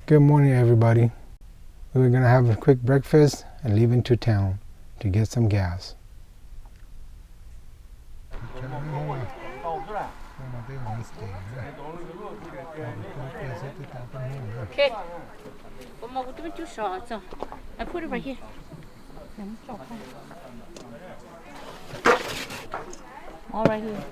Good morning, everybody. We were going to have a quick breakfast and leave into town to get some gas. Okay. Too short, so I put it right here. All right here.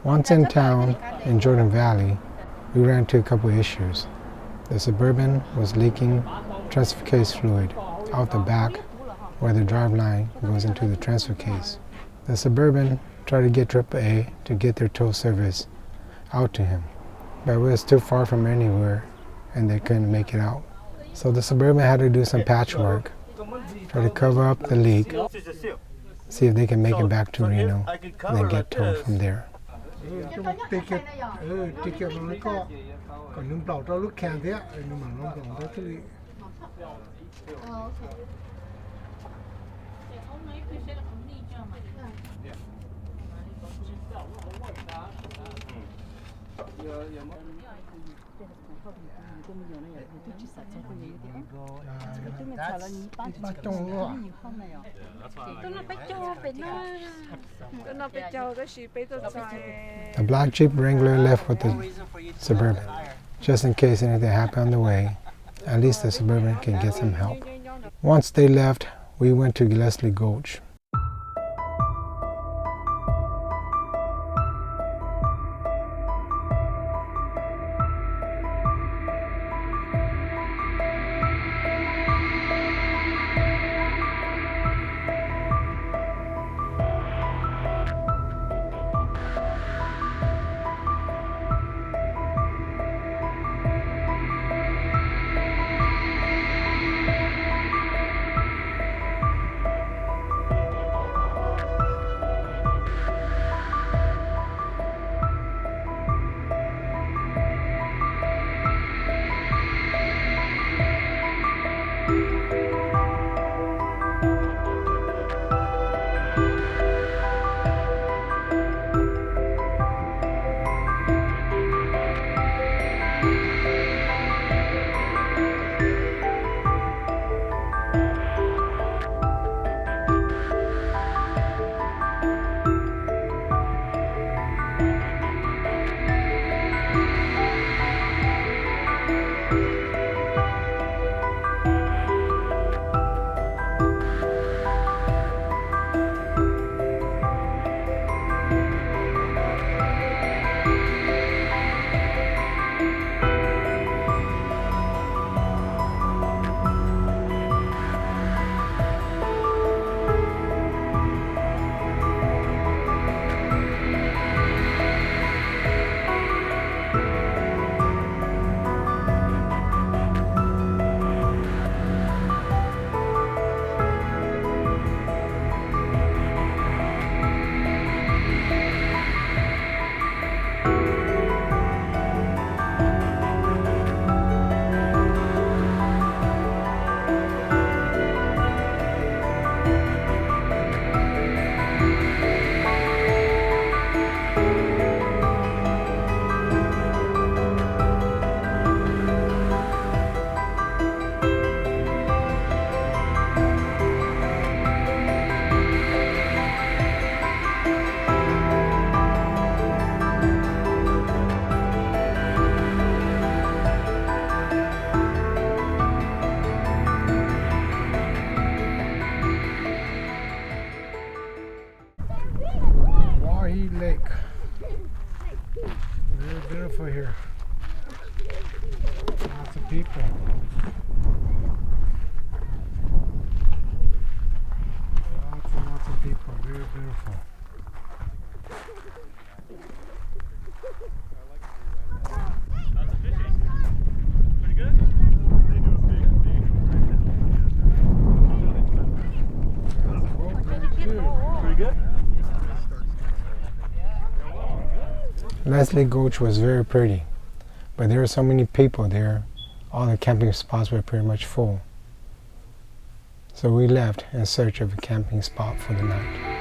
Once in town in Jordan Valley, we ran into a couple issues. The Suburban was leaking transfer case fluid out the back where the drive line goes into the transfer case. The Suburban tried to get AAA to get their tow service out to him, but it was too far from anywhere and they couldn't make it out. So the Suburban had to do some patchwork, try to cover up the leak, see if they can make it back to Reno, and then get towed from there. The black Jeep Wrangler left with the Suburban. Just in case anything happened on the way, at least the Suburban can get some help. Once they left, we went to Leslie Gulch. Lake. Very beautiful here. Lots of people. Lots of people. Very beautiful. How's the fishing? Pretty good? They do a big Pretty good? Leslie Gulch was very pretty, but there were so many people there, all the camping spots were pretty much full. So we left in search of a camping spot for the night.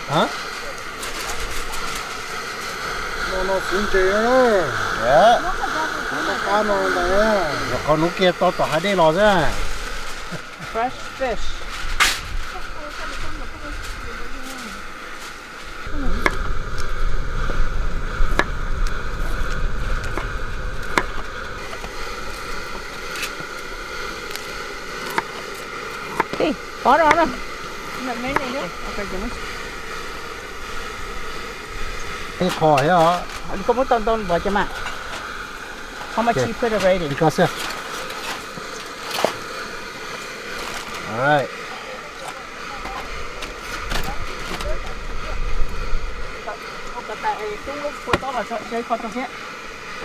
Hả? Nó xin chế rồi. Dạ. Nó cá nó đấy. Rồi con nút kia to hai đây lò ra. Fresh fish. Đi, có rồi. Mấy này nữa. Ok, chừng Cái kho hả? có muốn tôn vào cho mà. How much you put already? Because Alright.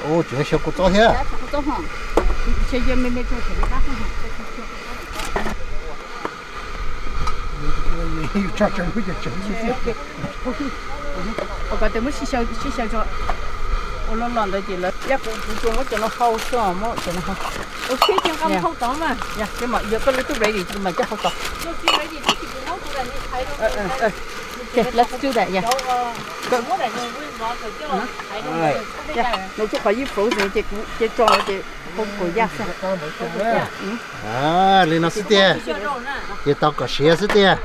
Ồ, chuyện sao cũng tốt hết. Cho bây giờ chừng. Tôi có thể muốn xí xào cho. Tôi lo lòn đấy chị là, chắc cũng mất cho nó khâu xò mất cho nó khâu. Ok, chẳng có khâu tỏ mà. Dạ, cái mà giờ có lấy tôi ready thì mình chắc khâu tỏ. Okay, let's do that. Yeah. Nó chút khỏi phụ thì chị cho chị không có giá sao. À, lên nó xí tiền. Chị tao có xe xí tiền.